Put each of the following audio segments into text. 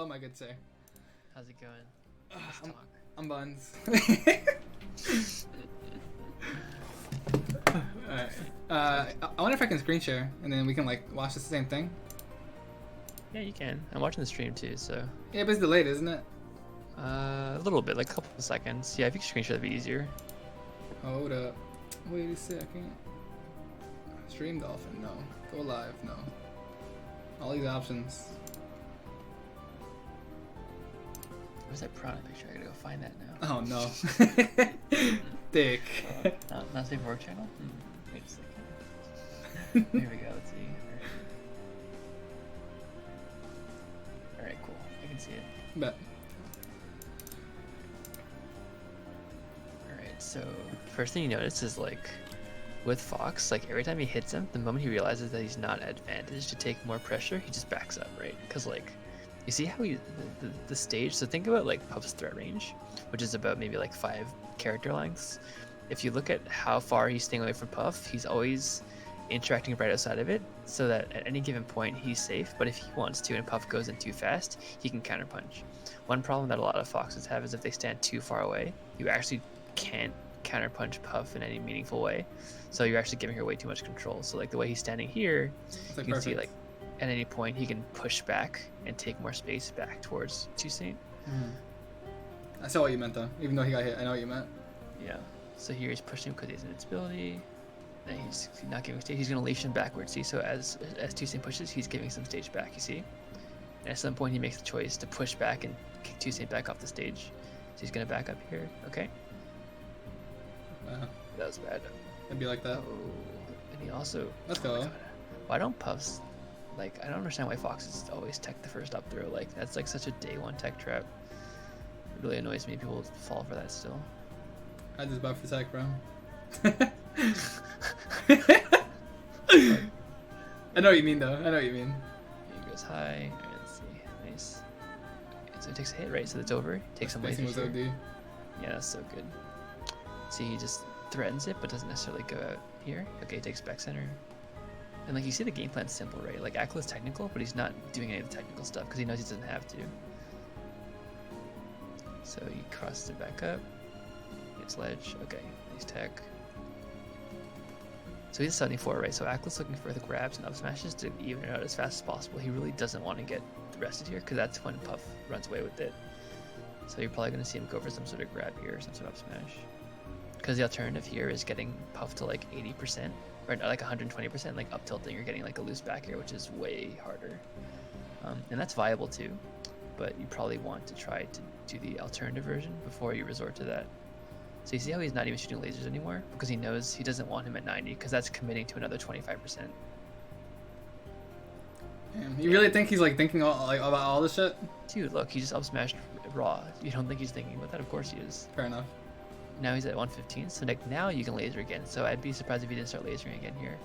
Hello, my good sir. How's it going? Let's talk. I'm Buns. Alright. I wonder if I can screen share and then we can like watch the same thing. Yeah, you can. I'm watching the stream too, so. Yeah, but it's delayed, isn't it? A little bit, like a couple of seconds. Yeah, if you can screen share, that'd be easier. Hold up. Wait a second. Stream Dolphin, no. Go live, no. All these options. Where's that product picture? I gotta go find that now. Oh no. Dick. Not safe for work channel? Wait a second. Here we go, let's see. Alright, cool. I can see it. Bet. Alright, so first thing you notice is like with Fox, like every time he hits him, the moment he realizes that he's not advantaged to take more pressure, he just backs up, right? Because like, you see how the stage, so think about like Puff's threat range, which is about maybe like 5 character lengths. If you look at how far he's staying away from Puff, he's always interacting right outside of it, so that at any given point he's safe, but if he wants to and Puff goes in too fast, he can counterpunch. One problem that a lot of Foxes have is if they stand too far away, you actually can't counterpunch Puff in any meaningful way, so you're actually giving her way too much control. So like the way he's standing here, Like you can see like at any point he can push back and take more space back towards 2 Saint. I saw what you meant though, even though he got hit. I know what you meant. Yeah. So here he's pushing because he's invincibility. And he's not giving stage. He's gonna leash him backwards. See, so as 2 Saint pushes, he's giving some stage back. You see, and at some point he makes the choice to push back and kick 2 Saint back off the stage. So he's gonna back up here. Okay. That was bad. It'd be like that. Oh, and he also. Let's oh my go. God. Why don't Puffs? Like, I don't understand why Foxes always tech the first up throw. Like, that's like such a day 1 tech trap. It really annoys me. People fall for that still. I just buff for tech, bro. I know what you mean though. I know what you mean. He goes high. Alright, let's see. Nice. Okay, so he takes a hit, right? So that's over. Takes some Spacing lasers was here. OD. Yeah, that's so good. See, he just threatens it, but doesn't necessarily go out here. Okay, he takes back center. And like, you see the game plan's simple, right? Like, Akla is technical, but he's not doing any of the technical stuff because he knows he doesn't have to. So he crosses it back up. Gets ledge. Okay, nice tech. So he's 74, right? So Akla's looking for the grabs and up smashes to even it out as fast as possible. He really doesn't want to get rested here because that's when Puff runs away with it. So you're probably going to see him go for some sort of grab here or some sort of up smash. Because the alternative here is getting Puff to like 80%, or like 120%, like up tilting, you're getting like a loose back here, which is way harder. And that's viable too, but you probably want to try to do the alternative version before you resort to that. So you see how he's not even shooting lasers anymore? Because he knows he doesn't want him at 90, because that's committing to another 25%. Damn, you really think he's like thinking all, like about all this shit? Dude, look, he just up smashed raw. You don't think he's thinking about that? Of course he is. Fair enough. Now he's at 115, so like now you can laser again. So I'd be surprised if he didn't start lasering again here.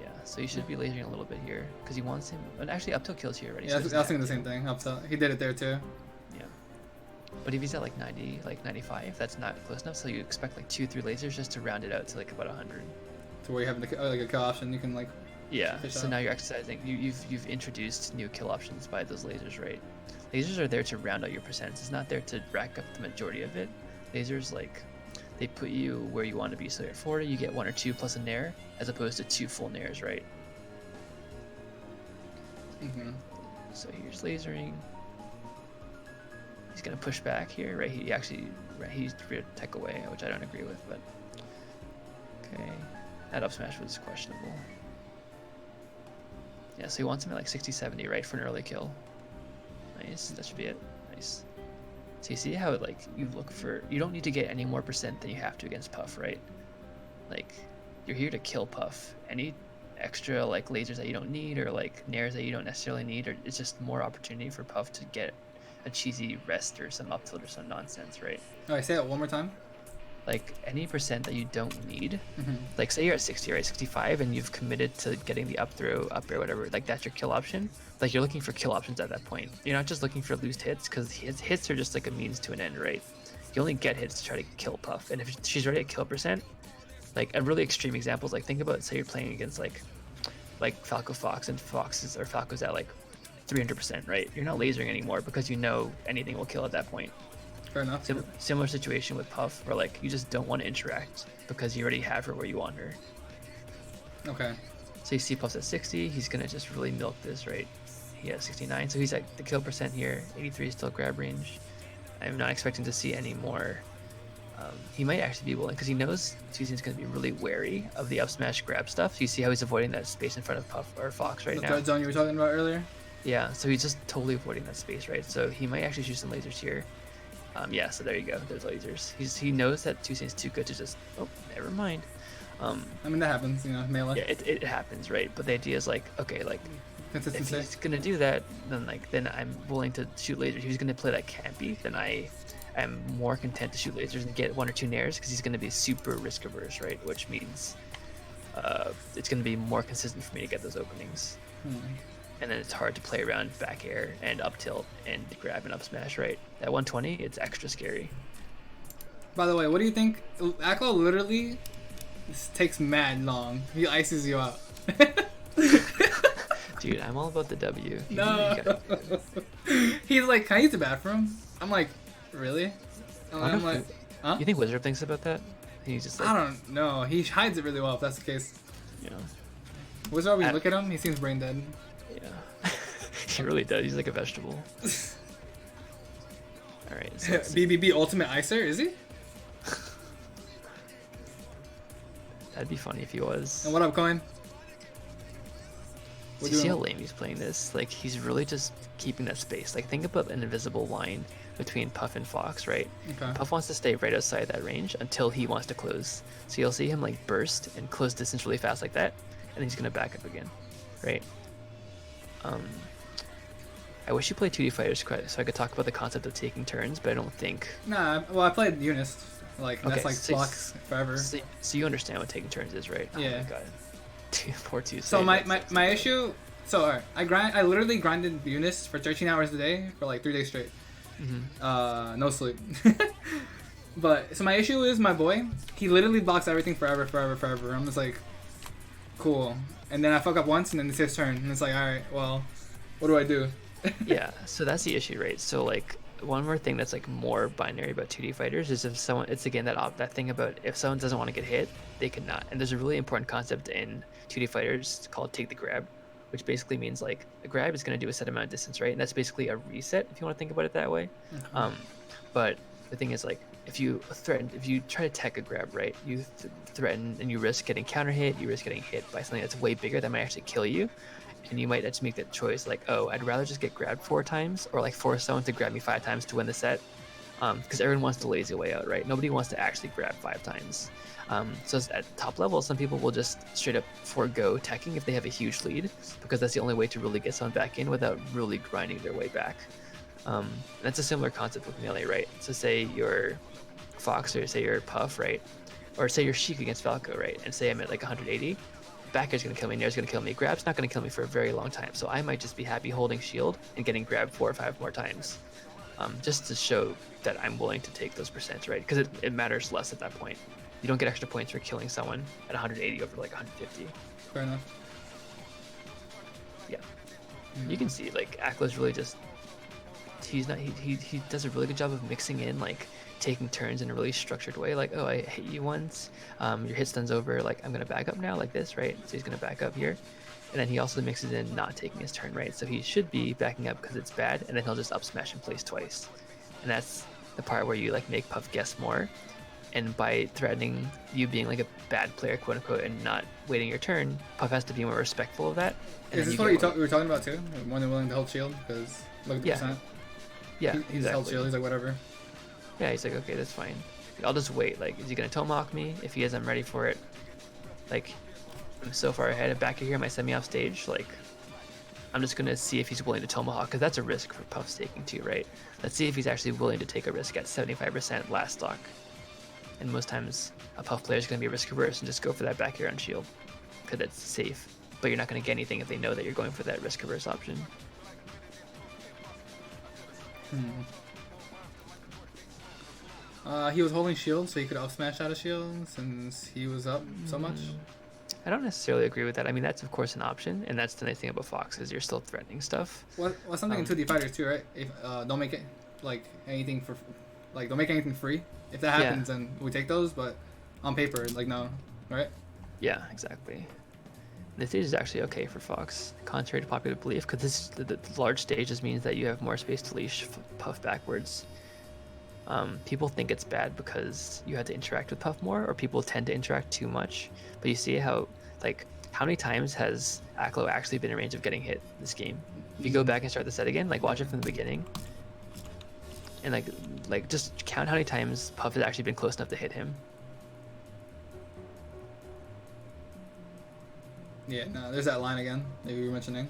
Yeah, so you should be lasering a little bit here because he wants him. And actually, up tilt kills here already. Yeah, so I was thinking the same thing. Up tilt. He did it there too. Yeah, but if he's at like 90, like 95, that's not close enough. So you expect like 2-3 lasers just to round it out to like about 100. To where you have like a kill option, you can like. Yeah. Fish So out. now you're exercising. You've introduced new kill options by those lasers, right? Lasers are there to round out your percents. It's not there to rack up the majority of it. Lasers, like, they put you where you want to be. So at 40, you get 1 or 2 plus a nair, as opposed to 2 full nairs, right? So here's lasering. He's gonna push back here, right? He actually, right, he's tech away, which I don't agree with, but okay. That up smash was questionable. Yeah, so he wants him at like 60, 70, right, for an early kill. Nice, that should be it. Nice. So you see how like you look for, you don't need to get any more percent than you have to against Puff, right? Like, you're here to kill Puff. Any extra like lasers that you don't need or like nairs that you don't necessarily need, or it's just more opportunity for Puff to get a cheesy rest or some up tilt or some nonsense, right? Oh, I say that one more time. Like any percent that you don't need, like say you're at 60 or at 65 and you've committed to getting the up throw, up air, whatever, like that's your kill option. Like you're looking for kill options at that point. You're not just looking for loose hits, because hits are just like a means to an end, right? You only get hits to try to kill Puff, and if she's already at kill percent, like a really extreme example is like, think about, say you're playing against like Falco Fox, and Falco's at like 300%, right? You're not lasering anymore because you know anything will kill at that point. Fair enough. Similar situation with Puff, where like you just don't want to interact because you already have her where you want her. Okay. So you see Puff's at 60, he's gonna just really milk this, right? He has 69, so he's at the kill percent here. 83 is still grab range. I'm not expecting to see any more. He might actually be willing because he knows Tuesday's going to be really wary of the up smash grab stuff. So you see how he's avoiding that space in front of Puff or Fox right now. The threat zone you were talking about earlier? Yeah, so he's just totally avoiding that space, right? So he might actually shoot some lasers here. Yeah, so there you go. There's lasers. He knows that Tuesday's too good to just, oh, never mind. I mean, that happens, you know, melee. Yeah, it happens, right? But the idea is like, okay, like, Consistency. if he's gonna do that, then I'm willing to shoot lasers. If he's gonna play that campy, then I am more content to shoot lasers and get 1 or 2 nairs because he's gonna be super risk averse, right? Which means it's gonna be more consistent for me to get those openings. And then it's hard to play around back air and up tilt and grab and up smash, right? At 120, it's extra scary. By the way, what do you think? Aklo literally takes mad long. He ices you out. Dude, I'm all about the W. No. He's like, can I use the bathroom? I'm like, really? I'm like, huh? You think Wizard thinks about that? He's just like, I don't know. He hides it really well if that's the case. you know. Wizard, always look at him, he seems brain dead. Yeah. He really does. He's like a vegetable. Alright. So BBB Ultimate Icer, is he? that'd be funny if he was. And what up, Coin? So you see how lame he's playing this? Like, he's really just keeping that space. Like, think about an invisible line between Puff and Fox, right? Okay. Puff wants to stay right outside that range until he wants to close. So you'll see him, like, burst and close distance really fast like that, and then he's going to back up again, right? I wish you played 2D fighters so I could talk about the concept of taking turns, but I don't think... Nah, well, I played Eunice. Like, okay, that's like so, blocks forever. So you understand what taking turns is, right? Yeah. Oh my god. Poor Tuesday. So my issue... So, alright, I literally grinded Eunice for 13 hours a day for like 3 days straight. No sleep. But, so my issue is my boy, he literally blocks everything forever. I'm just like, cool. And then I fuck up once and then it's his turn. And it's like, alright, well, what do I do? Yeah, so that's the issue, right? So like one more thing that's like more binary about 2D fighters is if someone, it's again that thing about if someone doesn't want to get hit, they cannot. And there's a really important concept in 2D fighters called take the grab, which basically means like a grab is going to do a set amount of distance, right? And that's basically a reset if you want to think about it that way. But the thing is, like, if you try to tech a grab, right, you threaten and you risk getting counter hit, you risk getting hit by something that's way bigger that might actually kill you. And you might just make that choice, like, oh, I'd rather just get grabbed 4 times, or like force someone to grab me 5 times to win the set, because everyone wants the lazy way out, right? Nobody wants to actually grab 5 times. So at top level, some people will just straight up forego teching if they have a huge lead, because that's the only way to really get someone back in without really grinding their way back. That's a similar concept with melee, right? So say you're Fox, or say you're Puff, right? Or say you're Sheik against Falco, right? And say I'm at like 180. Back air's gonna kill me, Nair's gonna kill me, grab's not gonna kill me for a very long time, so I might just be happy holding shield and getting grabbed 4 or 5 more times, just to show that I'm willing to take those percents, right? Because it matters less at that point. You don't get extra points for killing someone at 180 over like 150. Fair enough. Yeah, you can see like Akla's really just he does a really good job of mixing in like taking turns in a really structured way, like, oh, I hit you once, your hit stun's over, like I'm gonna back up now like this, right? So he's gonna back up here, and then he also mixes in not taking his turn, right? So he should be backing up because it's bad, and then he'll just up smash in place twice, and that's the part where you like make Puff guess more, and by threatening you being like a bad player, quote unquote, and not waiting your turn, Puff has to be more respectful of that. Is this what we were talking about too? More than willing to hold shield because look at the percent. Yeah, he's exactly. held shield. He's like whatever. Yeah, he's like, okay, that's fine. I'll just wait. Like, is he gonna tomahawk me? If he is, I'm ready for it. Like, I'm so far ahead. If back here might send me off stage. Like, I'm just gonna see if he's willing to tomahawk, because that's a risk for Puff's taking too, right? Let's see if he's actually willing to take a risk at 75% last stock. And most times, a Puff player is gonna be risk averse and just go for that back air on shield, because it's safe. But you're not gonna get anything if they know that you're going for that risk averse option. He was holding shield, so he could up smash out of shield since he was up so much. I don't necessarily agree with that. I mean, that's of course an option, and that's the nice thing about Fox is you're still threatening stuff. What's something in 2D fighters too, right? If don't make it like anything for, like don't make anything free. If that happens, then we take those. But on paper, like no, right? Yeah, exactly. The stage is actually okay for Fox, contrary to popular belief, because the large stage just means that you have more space to leash Puff backwards. People think it's bad because you had to interact with Puff more, or people tend to interact too much. But you see how, like, how many times has Aklo actually been in range of getting hit this game? If you go back and start the set again, like watch it from the beginning, and like just count how many times Puff has actually been close enough to hit him. Yeah, no, there's that line again that you were mentioning.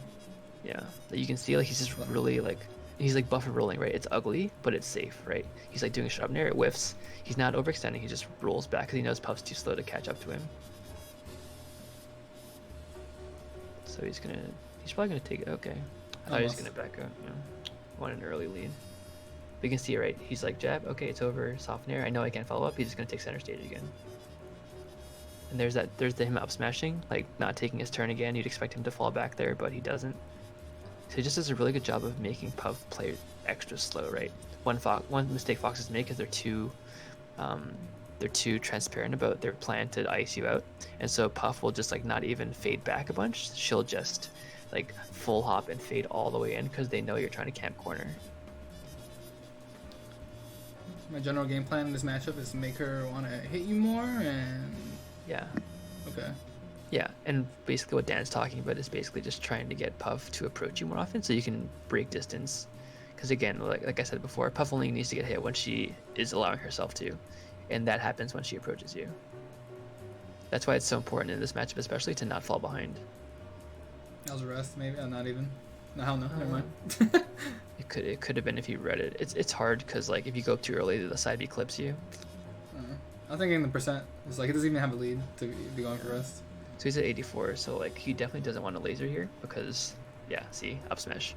Yeah, that you can see like he's just really like he's like buffer rolling, right? It's ugly, but it's safe, right? He's like doing a shot up in air, it whiffs. He's not overextending, he just rolls back because he knows Puff's too slow to catch up to him. So he's probably gonna take it. Okay, I thought he was gonna back up. Yeah, want an early lead. But you can see, right? He's like jab. Okay, it's over. Soft air. I know I can't follow up. He's just gonna take center stage again. And there's him up smashing, like not taking his turn again. You'd expect him to fall back there, but he doesn't. So he just does a really good job of making Puff play extra slow, right? One mistake Foxes make is they're too transparent about their plan to ice you out, and so Puff will just like not even fade back a bunch. She'll just like full hop and fade all the way in because they know you're trying to camp corner. My general game plan in this matchup is to make her want to hit you more and... Yeah. Okay. Yeah, and basically what Dan's talking about is basically just trying to get Puff to approach you more often so you can break distance. Because again, like I said before, Puff only needs to get hit when she is allowing herself to, and that happens when she approaches you. That's why it's so important in this matchup, especially to not fall behind. That was a rest, maybe? Not even. No, hell no. Never mind. It could have been if you read it. It's hard because like if you go up too early, the side B clips you. I'm thinking the percent. It's like he doesn't even have a lead to be going for rest. So he's at 84, so like he definitely doesn't want a laser here because, yeah, see, up smash.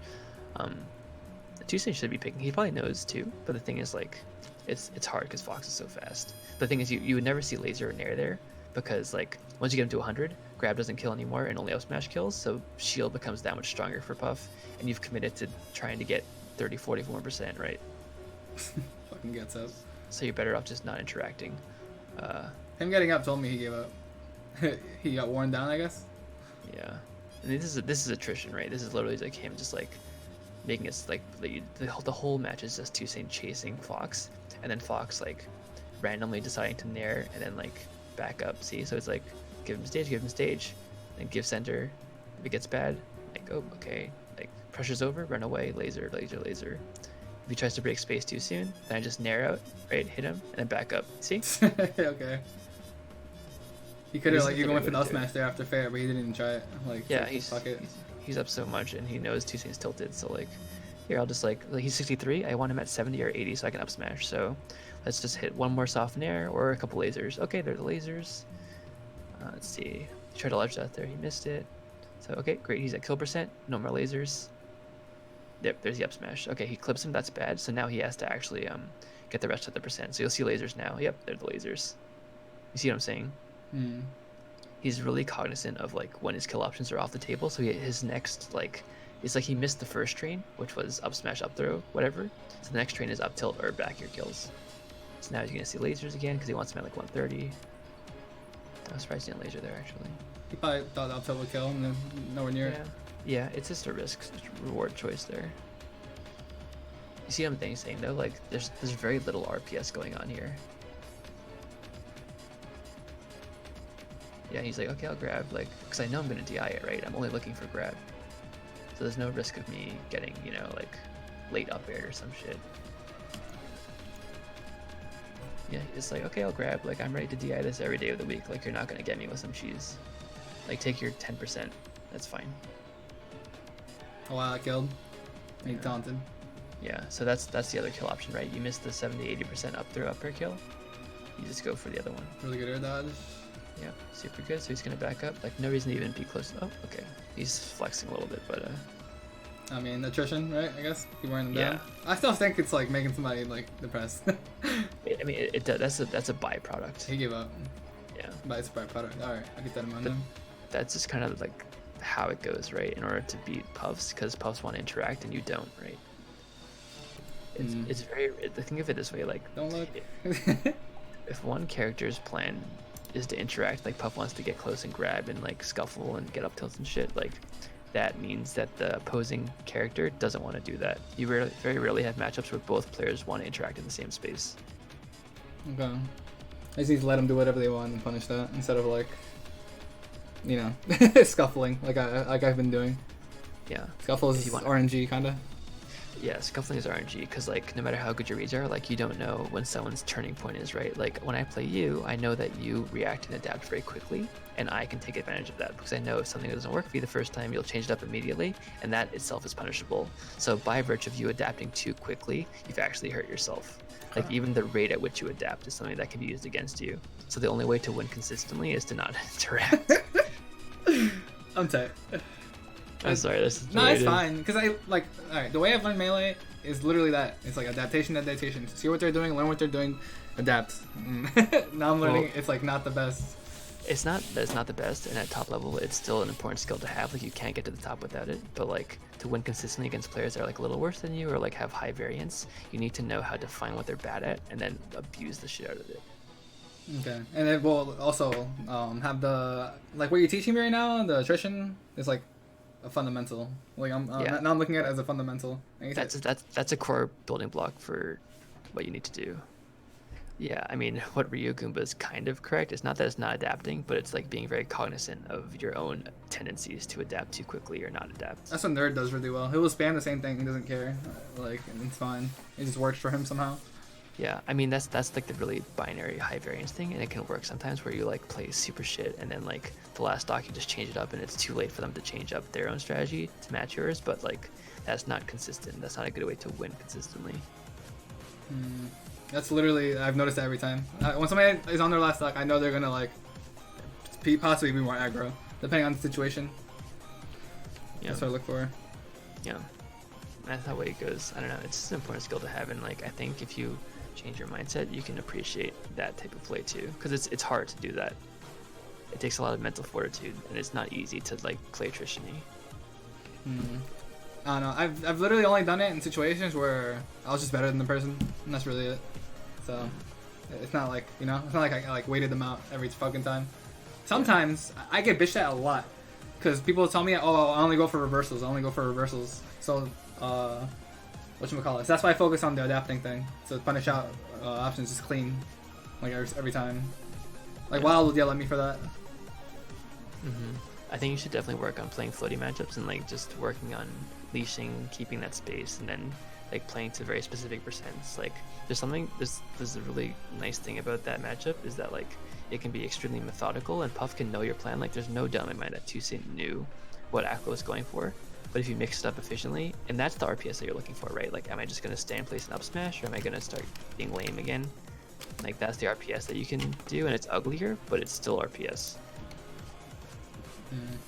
The 2-stage should be picking. He probably knows too, but the thing is like, it's hard because Fox is so fast. The thing is you would never see laser or nair there because like once you get him to 100, grab doesn't kill anymore and only up smash kills, so shield becomes that much stronger for Puff, and you've committed to trying to get 30, 44%, right? Fucking gets up. So you're better off just not interacting. Him getting up told me he gave up. He got worn down, I guess. Yeah, and this is attrition, right? This is literally like him just like making it like the whole match is just 2-stage chasing Fox, and then Fox like randomly deciding to nair and then like back up. See, so it's like give him stage, then give center. If it gets bad, like oh okay, like pressure's over, run away, laser. If he tries to break space too soon, then I just nair out, right, hit him, and then back up. See? Okay. He could have like even went for the up smash there after fair, but he didn't even try it. Like yeah, he's up so much, and he knows 2-stage's tilted. So like, here I'll just like he's 63. I want him at 70 or 80 so I can up smash. So let's just hit one more soft nair or a couple lasers. Okay, they're the lasers. Let's see. He tried to ledge that there. He missed it. So okay, great. He's at kill percent. No more lasers. Yep, there's the up smash. Okay, he clips him. That's bad. So now he has to actually get the rest of the percent. So you'll see lasers now. Yep, they're the lasers. You see what I'm saying? He's really cognizant of like when his kill options are off the table. So his next like it's like he missed the first train, which was up smash, up throw, whatever. So the next train is up tilt or back air kills. So now he's gonna see lasers again because he wants him at like 130. I was surprised he didn't laser there actually. He probably thought up tilt would kill him, and then nowhere near it. Yeah, it's just a risk reward choice there. You see what I'm saying though? Like there's very little RPS going on here. Yeah, he's like, okay, I'll grab, like, because I know I'm going to DI it, right? I'm only looking for grab. So there's no risk of me getting, you know, like, late up air or some shit. Yeah, it's like, okay, I'll grab, like, I'm ready to DI this every day of the week. Like, you're not going to get me with some cheese. Like, take your 10%. That's fine. Oh, wow, I killed. He taunted. Yeah, so that's the other kill option, right? You miss the 70-80% up throw up air kill. You just go for the other one. Really good air dodge. Yeah, super good. So he's gonna back up. Like no reason to even be close. Oh, okay. He's flexing a little bit, but I mean, attrition, right? I guess you wearing them down. I still think it's like making somebody like depressed. I mean, that's a byproduct. He gave up. Yeah. By SpareParts. Alright, I'll get that in mind then. That's just kind of like how it goes, right? In order to beat Puffs, because Puffs want to interact and you don't, right? It's very. Think of it this way, like Don't look. if one character's plan is to interact, like Puff wants to get close and grab and like scuffle and get up tilts and shit, like that means that the opposing character doesn't want to do that. You very rarely have matchups where both players want to interact in the same space. Okay. I just need to let them do whatever they want and punish that instead of like, you know, scuffling like I've been doing. Yeah. Scuffle is RNG kinda. Yeah, scuffling is RNG because like no matter how good your reads are, like you don't know when someone's turning point is, right? Like when I play you, I know that you react and adapt very quickly, and I can take advantage of that because I know if something doesn't work for you the first time, you'll change it up immediately, and that itself is punishable. So by virtue of you adapting too quickly, you've actually hurt yourself. Like even the rate at which you adapt is something that can be used against you. So the only way to win consistently is to not interact. I'm tight. I'm sorry, this is no, it's fine because I like. All right, the way I've learned melee is literally that. It's like adaptation. See what they're doing, learn what they're doing, adapt. Now I'm learning. It's like not the best. It's not the best, and at top level, it's still an important skill to have. Like you can't get to the top without it. But like to win consistently against players that are like a little worse than you or like have high variance, you need to know how to find what they're bad at and then abuse the shit out of it. Okay, and it will also have the like what you're teaching me right now. The attrition is like a fundamental. Like now I'm looking at it as a fundamental. That's a core building block for what you need to do. Yeah, I mean, what Ryu Goomba is kind of correct. It's not that it's not adapting, but it's like being very cognizant of your own tendencies to adapt too quickly or not adapt. That's what Nerd does really well. He will spam the same thing. He doesn't care. Like, and it's fine. It just works for him somehow. Yeah, I mean that's like the really binary high variance thing, and it can work sometimes where you like play super shit, and then like the last stock you just change it up, and it's too late for them to change up their own strategy to match yours. But like that's not consistent. That's not a good way to win consistently. That's literally I've noticed that every time. When somebody is on their last stock, I know they're gonna like possibly be more aggro, depending on the situation. Yeah. That's what I look for. Yeah, that's how way it goes. I don't know. It's an important skill to have, and like I think if you change your mindset, you can appreciate that type of play too, because it's hard to do that. It takes a lot of mental fortitude, and it's not easy to like play attrition-y. I don't know. I've literally only done it in situations where I was just better than the person, and that's really it. So it's not like, you know, it's not like I like waited them out every fucking time. Sometimes I get bitched at a lot because people tell me, oh, I only go for reversals. So whatchamacallit. So that's why I focus on the adapting thing. So punish out options just clean, like every time. Like Wild will yell at me for that. I think you should definitely work on playing floaty matchups and like just working on leashing, keeping that space, and then like playing to very specific percents. Like there's a really nice thing about that matchup is that like it can be extremely methodical, and Puff can know your plan. Like there's no doubt in my mind that Tucson knew what Akko was going for. But if you mix it up efficiently, and that's the RPS that you're looking for, right? Like, am I just going to stay in place and up smash, or am I going to start being lame again? Like, that's the RPS that you can do, and it's uglier, but it's still RPS.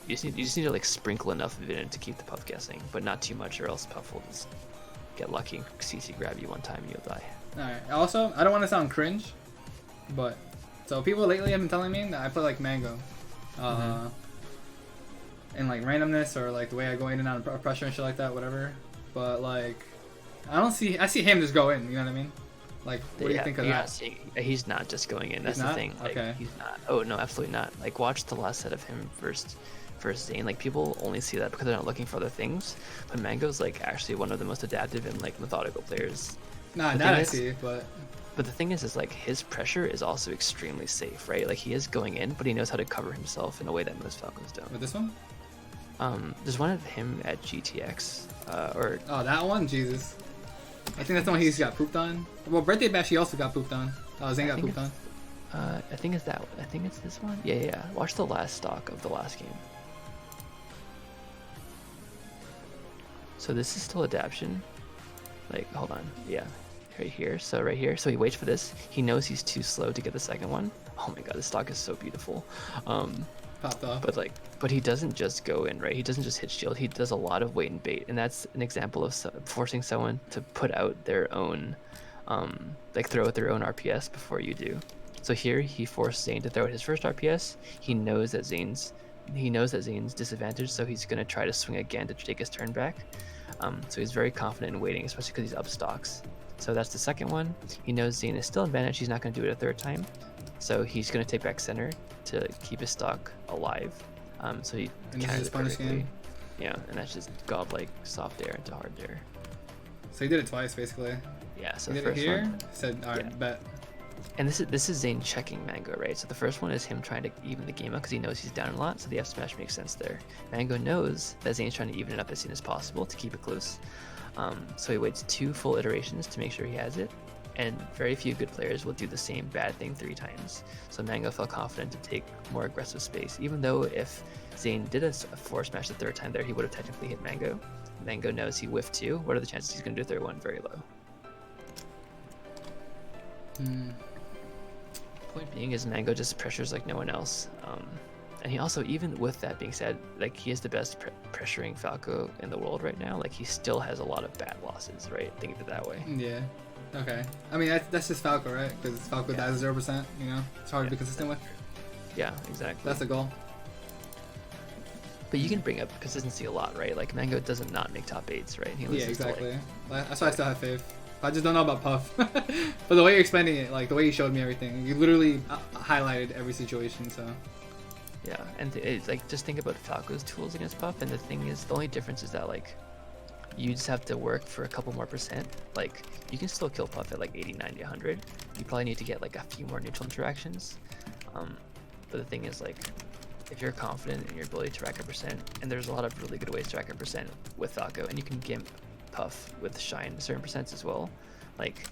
You just need to, like, sprinkle enough of it in to keep the Puff guessing, but not too much, or else Puff will just get lucky and CC grab you one time and you'll die. Alright, also, I don't want to sound cringe, but, so people lately have been telling me that I play like Mango. And like randomness or like the way I go in and out of pressure and shit like that, whatever. But like, I see him just go in. You know what I mean? Like, what do you think of that? He's not just going in. That's the thing. Like, okay. He's not. Oh no, absolutely not. Like, watch the last set of him versus Zane. Like, people only see that because they're not looking for other things. But Mango's like actually one of the most adaptive and like methodical players. Nah, that I see, but. But the thing is like his pressure is also extremely safe, right? Like he is going in, but he knows how to cover himself in a way that most Falcons don't. With this one? There's one of him at GTX, or... Oh, that one? Jesus. I think that's the one he's got pooped on. Well, Birthday Bash he also got pooped on. Zane got pooped on. I think it's this one? Yeah. Watch the last stock of the last game. So this is still adaption. Like, hold on. Yeah. Right here. So right here. So he waits for this. He knows he's too slow to get the second one. Oh my god, this stock is so beautiful. Popped off. But he doesn't just go in, right? He doesn't just hit shield. He does a lot of wait and bait, and that's an example of forcing someone to put out their own, like throw out their own RPS before you do. So here he forced Zane to throw out his first RPS. He knows that Zane's disadvantaged, so he's going to try to swing again to take his turn back. So he's very confident in waiting, especially because he's up stocks. So that's the second one. He knows Zane is still advantage. He's not going to do it a third time. So he's going to take back center to keep his stock alive. So he counters it perfectly. Yeah, and that's just godlike soft air into hard air. So he did it twice, basically. Yeah, so he the did it first here, one, said, all right, yeah. bet. And this is Zane checking Mango, right? So the first one is him trying to even the game up because he knows he's down a lot, so the F smash makes sense there. Mango knows that Zane's trying to even it up as soon as possible to keep it close. So he waits 2 full iterations to make sure he has it, and very few good players will do the same bad thing 3 times. So Mango felt confident to take more aggressive space, even though if Zane did a forward smash the third time there, he would have technically hit Mango. Mango knows he whiffed 2. What are the chances he's going to do a third one? Very low. Point being is Mango just pressures like no one else. And he also, even with that being said, like he is the best pressuring Falco in the world right now. Like he still has a lot of bad losses, right? Think of it that way. Yeah. Okay. I mean, that's just Falco, right? Because Falco dies 0%, you know? It's hard to be consistent with. Yeah, exactly. That's the goal. But you can bring up consistency a lot, right? Like Mango doesn't not make top 8s, right? He Yeah, exactly. That's why I still have faith. I just don't know about Puff. But the way you're explaining it, like the way you showed me everything, you literally highlighted every situation, so. Yeah, and it's like just think about Falco's tools against Puff, and the thing is, the only difference is that like you just have to work for a couple more %. Like you can still kill Puff at like 80, 90, 100. You probably need to get like a few more neutral interactions. But the thing is, like, if you're confident in your ability to rack up %, and there's a lot of really good ways to rack up % with Falco, and you can gimp Puff with Shine certain % as well. Like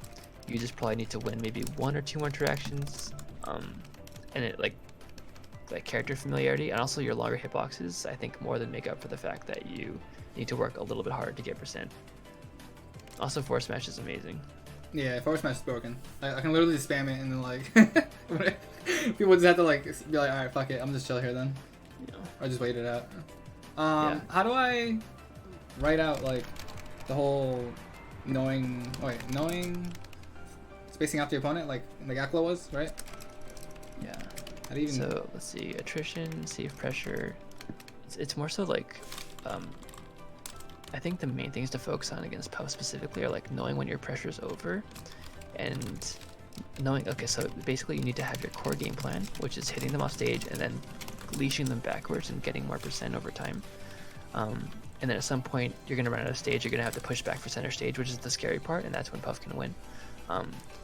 you just probably need to win maybe 1 or 2 more interactions, and it like character familiarity, and also your longer hitboxes, I think more than make up for the fact that you need to work a little bit harder to get %. Also, forward smash is amazing. Yeah, forward smash is broken. I can literally spam it and then like people just have to like be like, all right, fuck it, I'm just chill here then, or just wait it out. How do I write out like the whole knowing spacing out the opponent like Akla was, right? Yeah. How do you even... So let's see, attrition, safe pressure. It's more so like, I think the main things to focus on against Puff specifically are like knowing when your pressure is over, and knowing, okay, so basically you need to have your core game plan, which is hitting them off stage and then leashing them backwards and getting more % over time. And then at some point you're going to run out of stage, you're going to have to push back for center stage, which is the scary part, and that's when Puff can win.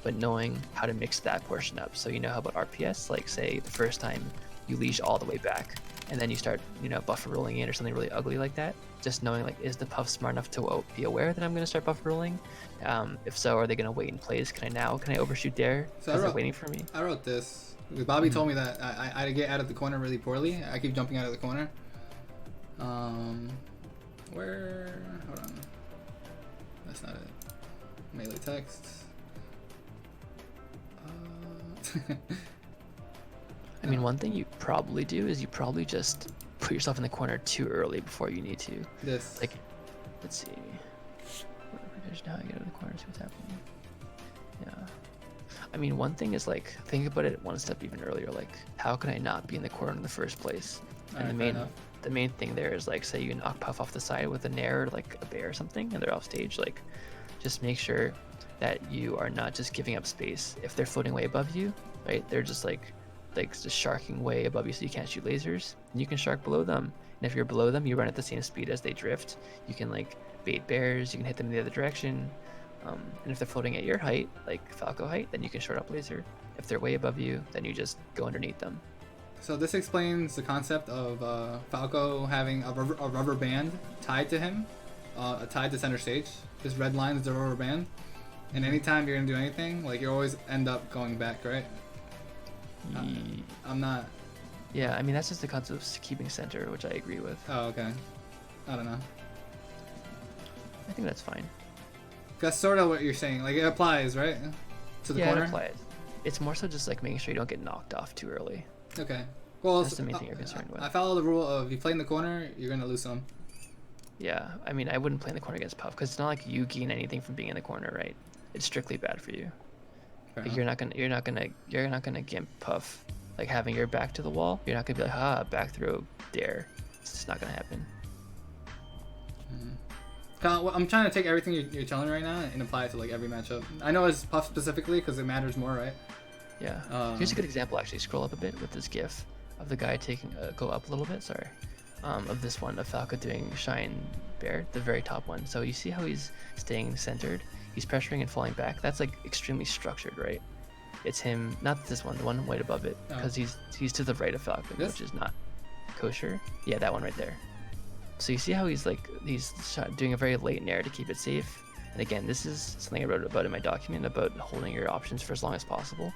But knowing how to mix that portion up, so you know how about RPS, like say the first time you leash all the way back and then you start, you know, buffer rolling in or something really ugly like that, just knowing like, is the Puff smart enough to be aware that I'm going to start buffer rolling? If so, are they going to wait in place? Can I overshoot there because they're waiting for me? I wrote this because Bobby told me that I get out of the corner really poorly. I keep jumping out of the corner. Hold on, that's not it. Melee text. I mean, one thing you probably do is you probably just put yourself in the corner too early before you need to. This. Like, let's see. Now I get out of the corner, see what's happening. Yeah. I mean, one thing is like, think about it one step even earlier. Like, how can I not be in the corner in the first place? And the main thing there is like, say you knock Puff off the side with a nair or like a bear or something, and they're off stage. Like, just make sure that you are not just giving up space. If they're floating way above you, right? They're just like just sharking way above you so you can't shoot lasers, and you can shark below them. And if you're below them, you run at the same speed as they drift. You can like bait bears, you can hit them in the other direction. And if they're floating at your height, like Falco height, then you can short up laser. If they're way above you, then you just go underneath them. So this explains the concept of Falco having a rubber band tied to him, tied to center stage. This red line is the rubber band. And anytime you're gonna do anything, like you always end up going back, right? I'm not. Yeah, I mean that's just the concept of keeping center, which I agree with. Oh, okay. I don't know. I think that's fine. That's sort of what you're saying. Like it applies, right? To the corner. Yeah, it applies. It's more so just like making sure you don't get knocked off too early. Okay. Well, that's the main thing you're concerned with. I follow the rule of if you play in the corner, you're gonna lose some. Yeah, I mean I wouldn't play in the corner against Puff because it's not like you gain anything from being in the corner, right? It's strictly bad for you. Fair Like enough. you're not gonna gimp puff like having your back to the wall. You're not gonna be like, back throw dare. It's just not gonna happen. I'm trying to take everything you're telling me right now and apply it to like every matchup. I know it's puff specifically because it matters more, right? Yeah. Here's a good example. Actually, scroll up a bit with this GIF of the guy taking go up a little bit. Sorry. Of this one of Falco doing Shine Bear, the very top one. So you see how he's staying centered. He's pressuring and falling back. That's like extremely structured, right? It's him, not this one, the one right above it, because he's to the right of Falcon, which is not kosher. Yeah, that one right there. So you see how he's doing a very late nair to keep it safe. And again, this is something I wrote about in my document about holding your options for as long as possible.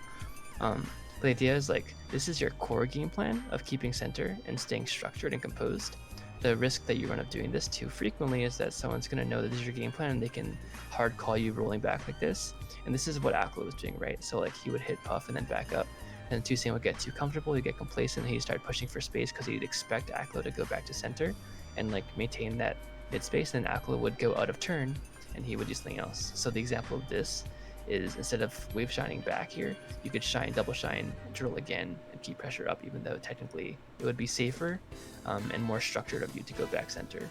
The idea is like this is your core game plan of keeping center and staying structured and composed. The risk that you run of doing this too frequently is that someone's going to know that this is your game plan and they can hard call you rolling back like this. And this is what Aklo was doing, right? So like he would hit puff and then back up. And Toussaint would get too comfortable, he'd get complacent, and he'd start pushing for space because he'd expect Aklo to go back to center and like maintain that mid space. And then Aklo would go out of turn and he would do something else. So the example of this is instead of wave shining back here, you could shine, double shine, drill again, and keep pressure up, even though technically it would be safer and more structured of you to go back center.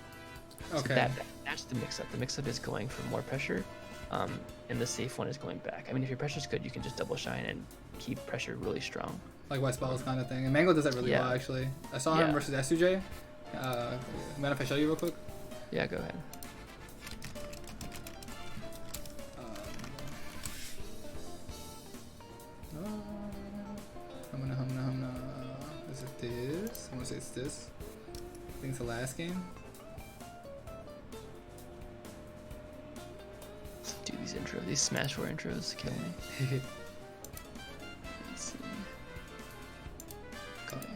Okay. So that's the mix-up. The mix-up is going for more pressure, and the safe one is going back. I mean, if your pressure's good, you can just double shine and keep pressure really strong. Like West Balls kind of thing. And Mango does that really well, actually. I saw him versus SUJ. Mind if I show you real quick? Yeah, go ahead. Is it this? I want to say it's this. I think it's the last game. Dude, these intros, these Smash 4 intros kill me. Let's see. Okay.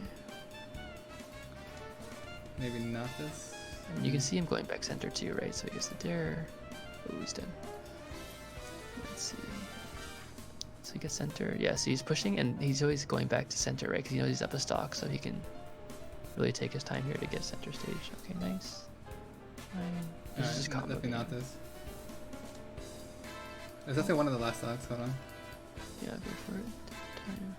Maybe not this. And you can see him going back center too, right? So he gets the dare. Oh, he's dead. Let's see. So he gets center. Yeah, so he's pushing and he's always going back to center, right? Because he knows he's up a stock, so he can really take his time here to get center stage. Okay, nice. This is just definitely not this. It's definitely one of the last stocks. Hold on. Yeah, go for it. Time.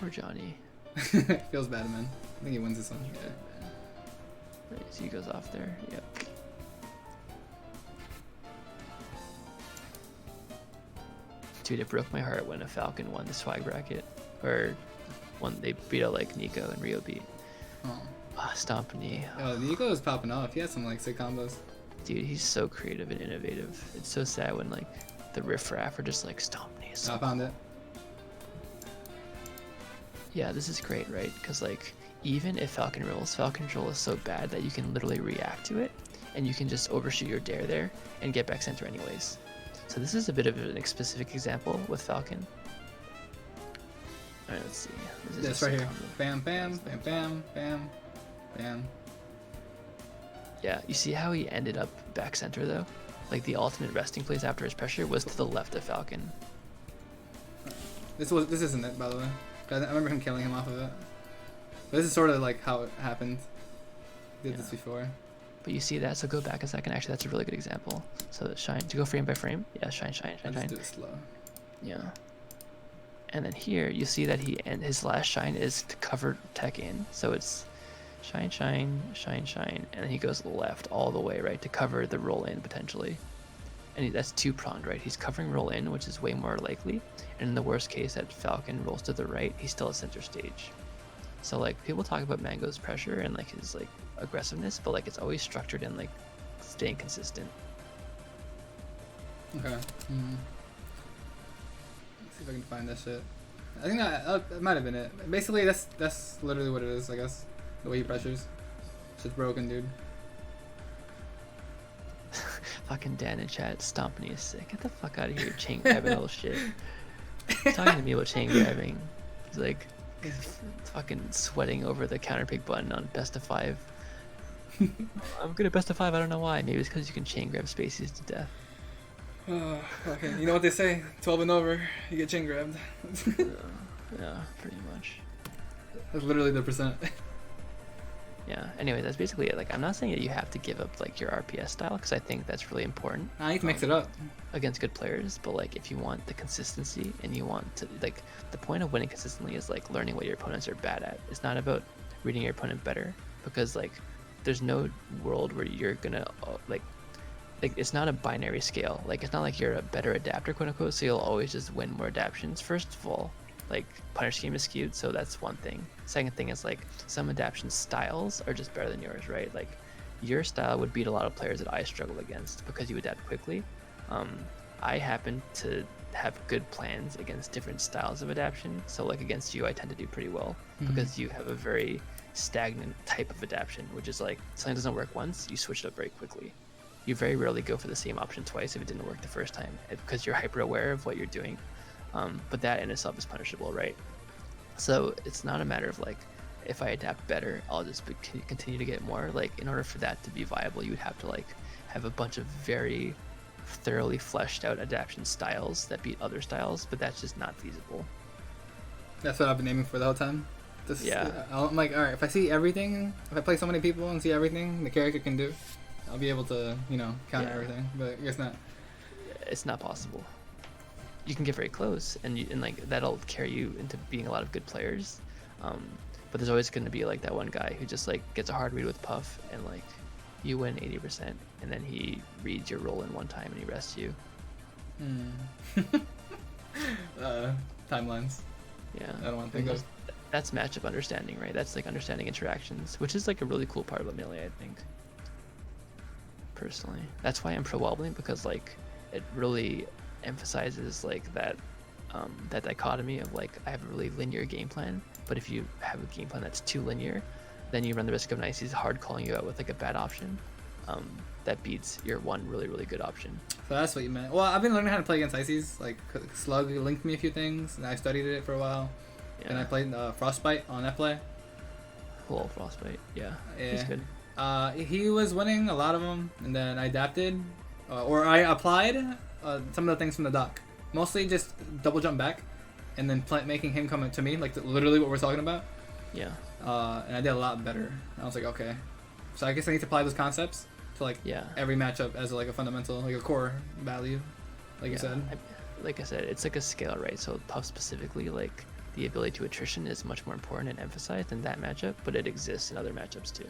Poor Johnny. Feels bad, man. I think he wins this one. Yeah. Right, so he goes off there. Yep. Dude, it broke my heart when a Falcon won the swag bracket, or they beat out like Nico and Rio beat. Oh. Stomp knee. Yo, Nico is popping off. He has some like sick combos. Dude, he's so creative and innovative. It's so sad when like the riffraff are just like stomp knee. I found it. Yeah, this is great, right? Because like even if Falcon roll is so bad that you can literally react to it, and you can just overshoot your dare there and get back center anyways. So this is a bit of a specific example with Falcon. Alright, let's see. This right here. Bam, bam, bam, bam, bam, bam. Yeah, you see how he ended up back center though? Like the ultimate resting place after his pressure was to the left of Falcon. This isn't it, by the way. I remember him killing him off of it. But this is sort of like how it happened. Did this before. But you see that, so go back a second. Actually, that's a really good example. So shine, to go frame by frame. Yeah, shine. Let's do it slow. Yeah. And then here, you see that his last shine is to cover tech in. So it's shine, and then he goes left all the way, right, to cover the roll in potentially. And that's two-pronged, right? He's covering roll in, which is way more likely. And in the worst case, that Falcon rolls to the right, he's still at center stage. So like people talk about Mango's pressure and like his like aggressiveness, but like it's always structured and like staying consistent. Okay. Let's see if I can find that shit. I think that might have been it. Basically, that's literally what it is, I guess. The way he pressures. Shit's broken, dude. Fucking Dan in chat, stomping is sick. Get the fuck out of here, chain grabbing all shit. Talking to me about chain grabbing. He's like fucking sweating over the counter pick button on best of 5. I'm good at best of 5, I don't know why. Maybe it's because you can chain grab spaces to death. Okay. You know what they say? 12 and over, you get chain grabbed. Yeah, pretty much. That's literally the percent. Yeah. Anyway, that's basically it. Like, I'm not saying that you have to give up like your RPS style because I think that's really important. I need to mix it up. Against good players, but like if you want the consistency and you want to like the point of winning consistently is like learning what your opponents are bad at. It's not about reading your opponent better because like there's no world where you're gonna like it's not a binary scale. Like it's not like you're a better adapter, quote unquote, so you'll always just win more adaptions. First of all, like punish scheme is skewed, so that's one thing. Second thing is like some adaption styles are just better than yours, right? Like your style would beat a lot of players that I struggle against because you adapt quickly. I happen to have good plans against different styles of adaptation, so like against you I tend to do pretty well because you have a very stagnant type of adaptation, which is like something doesn't work once, you switch it up very quickly. You very rarely go for the same option twice if it didn't work the first time because you're hyper aware of what you're doing, but that in itself is punishable, right? So it's not a matter of like if I adapt better I'll just continue to get more. Like in order for that to be viable you would have to like have a bunch of very thoroughly fleshed out adaptation styles that beat other styles, but that's just not feasible. That's what I've been aiming for the whole time. Yeah. I'm like, alright, if I see everything, if I play so many people and see everything the character can do, I'll be able to, you know, counter everything. But I guess not. It's not possible. You can get very close, and like that'll carry you into being a lot of good players. But there's always going to be like that one guy who just like gets a hard read with Puff, and like you win 80%, and then he reads your roll in one time and he rests you. Timelines. Yeah. I don't want to think of. That's matchup understanding, right? That's like understanding interactions, which is like a really cool part about Melee, I think. Personally. That's why I'm pro wobbling, because like it really emphasizes like that that dichotomy of like I have a really linear game plan, but if you have a game plan that's too linear, then you run the risk of Nicey's hard calling you out with like a bad option that beats your one really, really good option. So that's what you meant. Well, I've been learning how to play against Ices. Like, Slug linked me a few things, and I studied it for a while. Yeah. And I played Frostbite on F-Play. Cool, Frostbite. Yeah, he's good. He was winning a lot of them, and then I adapted, or I applied some of the things from the doc. Mostly just double jump back, and then making him come to me, like literally what we're talking about. Yeah. And I did a lot better. I was like, okay. So I guess I need to apply those concepts to like every matchup as like a fundamental, like a core value, like you said. Like I said, it's like a scale, right? So Puff specifically, like the ability to attrition is much more important and emphasized in that matchup, but it exists in other matchups too.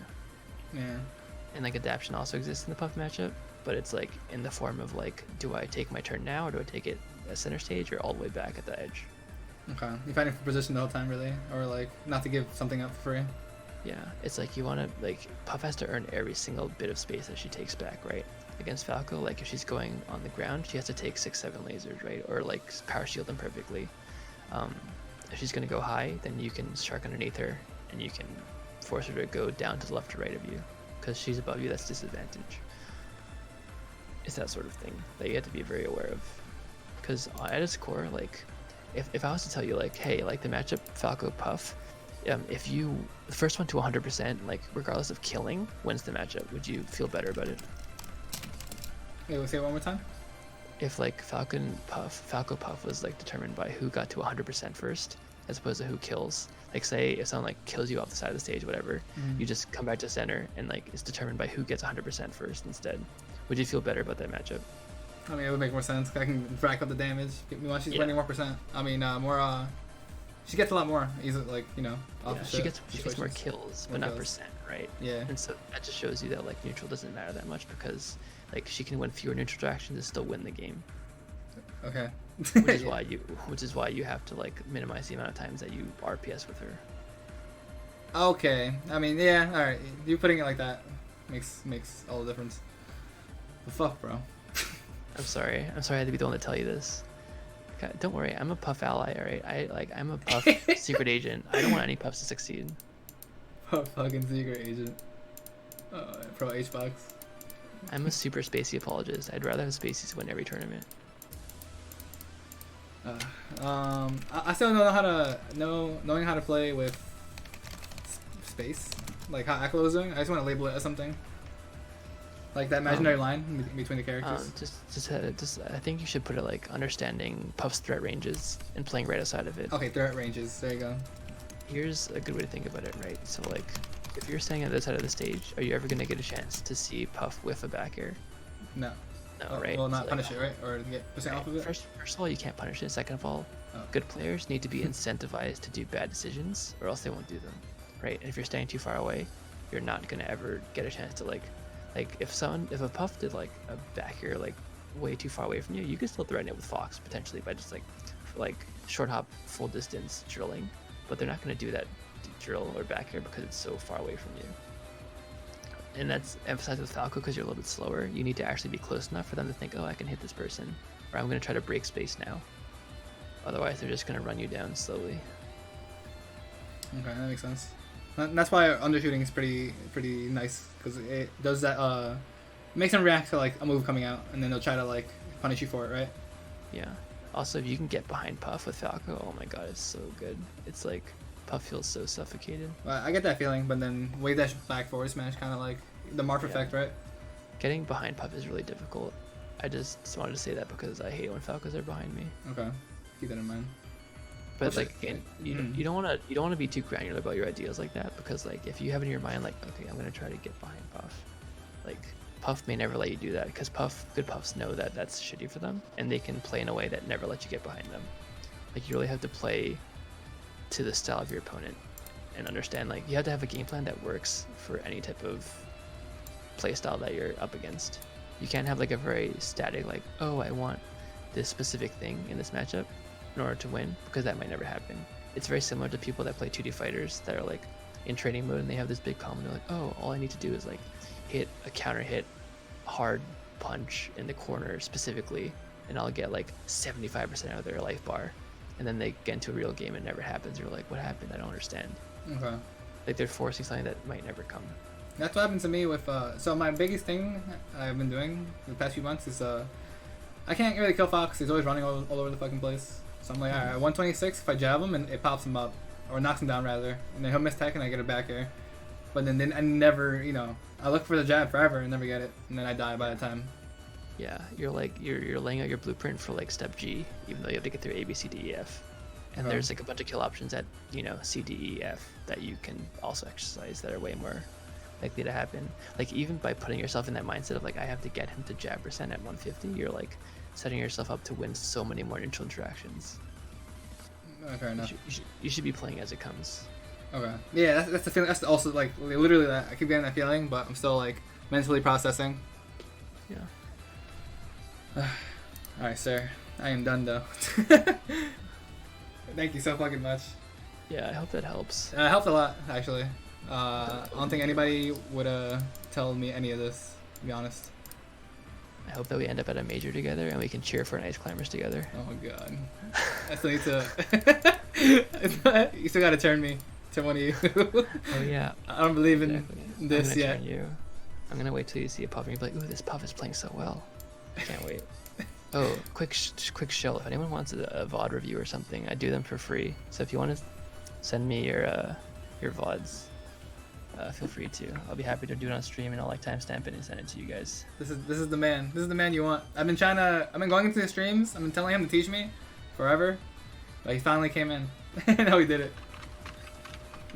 Yeah. And like adaptation also exists in the Puff matchup, but it's like in the form of like, do I take my turn now or do I take it at center stage or all the way back at the edge? Okay. You're fighting for position the whole time, really? Or like not to give something up for free? Yeah, it's like you want to, like, Puff has to earn every single bit of space that she takes back, right? Against Falco, like if she's going on the ground, she has to take 6-7 lasers, right? Or like power shield them perfectly. If she's going to go high, then you can shark underneath her and you can force her to go down to the left or right of you. Because she's above you, that's disadvantage. It's that sort of thing that you have to be very aware of. Because at its core, like, if I was to tell you, like, hey, like the matchup Falco Puff, if you the first one to 100%, like regardless of killing, wins the matchup, would you feel better about it? Wait, we'll say it one more time. If like Falco Puff was like determined by who got to 100% first, as opposed to who kills. Like say if someone like kills you off the side of the stage, whatever, you just come back to center and like it's determined by who gets 100% first instead. Would you feel better about that matchup? I mean, it would make more sense. I can rack up the damage. Meanwhile, she's winning more percent. I mean, more. She gets a lot more. Easily, like she gets more kills, but not percent, right? Yeah. And so that just shows you that like neutral doesn't matter that much because like she can win fewer neutral interactions and still win the game. Okay. which is why you have to like minimize the amount of times that you RPS with her. Okay. I mean, yeah. All right. You putting it like that makes all the difference. The fuck, bro. I'm sorry. I had to be the one to tell you this. God, don't worry, I'm a Puff ally, alright? I'm a Puff secret agent. I don't want any Puffs to succeed. Puff fucking secret agent. Pro HBox. I'm a super spacey apologist. I'd rather have spaceys win every tournament. I still don't know how to knowing how to play with space, like how Aklo was doing. I just want to label it as something. Like that imaginary line between the characters. Just I think you should put it like understanding Puff's threat ranges and playing right outside of it. Okay, threat ranges. There you go. Here's a good way to think about it, right? So like, if you're standing at the side of the stage, are you ever gonna get a chance to see Puff whiff a back air? No. No, right? Well, not So, punish it, right? Or get percent right. off of it? First of all, you can't punish it. Second of all, Oh. good players need to be incentivized to do bad decisions, or else they won't do them, right? And if you're standing too far away, you're not gonna ever get a chance to like if a Puff did like a back air like way too far away from you, you could still threaten it with Fox potentially by just like short hop full distance drilling, but they're not gonna do that drill or back air because it's so far away from you. And that's emphasized with Falco because you're a little bit slower. You need to actually be close enough for them to think, oh, I can hit this person, or I'm going to try to break space now. Otherwise, they're just going to run you down slowly. Okay, that makes sense. That's why undershooting is pretty nice, because it does that. Makes them react to like a move coming out, and then they'll try to like punish you for it, right? Yeah. Also, if you can get behind Puff with Falco, oh my god, it's so good. It's like Puff feels so suffocated. Well, I get that feeling, but then wave dash back forward smash, kind of like the Marth effect, right? Getting behind Puff is really difficult. I just wanted to say that because I hate when Falcos are behind me. Okay, keep that in mind. But like, again, you don't want to be too granular about your ideas like that, because like if you have in your mind like, okay, I'm gonna try to get behind Puff, like Puff may never let you do that, because good Puffs know that that's shitty for them, and they can play in a way that never lets you get behind them. Like you really have to play to the style of your opponent and understand, like you have to have a game plan that works for any type of play style that you're up against. You can't have like a very static like, oh, I want this specific thing in this matchup in order to win, because that might never happen. It's very similar to people that play 2D fighters that are like in training mode and they have this big column and they're like, oh, all I need to do is like hit a counter hit hard punch in the corner specifically and I'll get like 75% out of their life bar. And then they get into a real game and it never happens. You're like, what happened? I don't understand. Okay. Like they're forcing something that might never come. That's what happened to me with so my biggest thing I've been doing the past few months is I can't really kill Fox. He's always running all over the fucking place. So I'm like, alright, 126, if I jab him and it pops him up, or knocks him down rather, and then he'll miss tech and I get a back air. But then I never, I look for the jab forever and never get it, and then I die by the time. Yeah, you're like you're laying out your blueprint for like step G, even though you have to get through A, B, C, D, E, F. And there's like a bunch of kill options at C, D, E, F that you can also exercise that are way more likely to happen. Like even by putting yourself in that mindset of like I have to get him to jab percent at 150, you're like setting yourself up to win so many more neutral interactions. Fair enough. You should be playing as it comes. Okay. Yeah, that's the feeling. That's also like literally that. I keep getting that feeling, but I'm still like mentally processing. Yeah. Alright, sir. I am done though. Thank you so fucking much. Yeah, I hope that helps. It helped a lot, actually. I don't think anybody would tell me any of this, to be honest. I hope that we end up at a major together and we can cheer for Ice Climbers together. Oh god. I still need to... You still gotta turn me to one of you. Oh yeah. I don't believe in this yet. I'm gonna wait till you see a Puff and you'll be like, ooh, this Puff is playing so well. I can't wait. Oh, quick shell. If anyone wants a VOD review or something, I do them for free. So if you want to send me your VODs, feel free to. I'll be happy to do it on stream and I'll like timestamp it and send it to you guys. This is the man. This is the man you want. I've been going into the streams. I've been telling him to teach me forever, but he finally came in. No, he did it.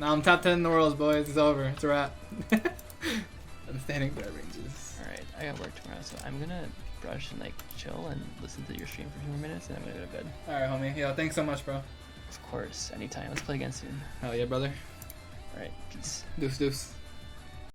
Now I'm top 10 in the world, boys. It's over. It's a wrap. I'm standing by ranges. All right, I got work tomorrow, so I'm gonna brush and like chill and listen to your stream for a few more minutes, and I'm gonna go to bed. All right, homie. Yo, thanks so much, bro. Of course, anytime. Let's play again soon. Hell yeah, brother. All right, peace. Deuce, deuce.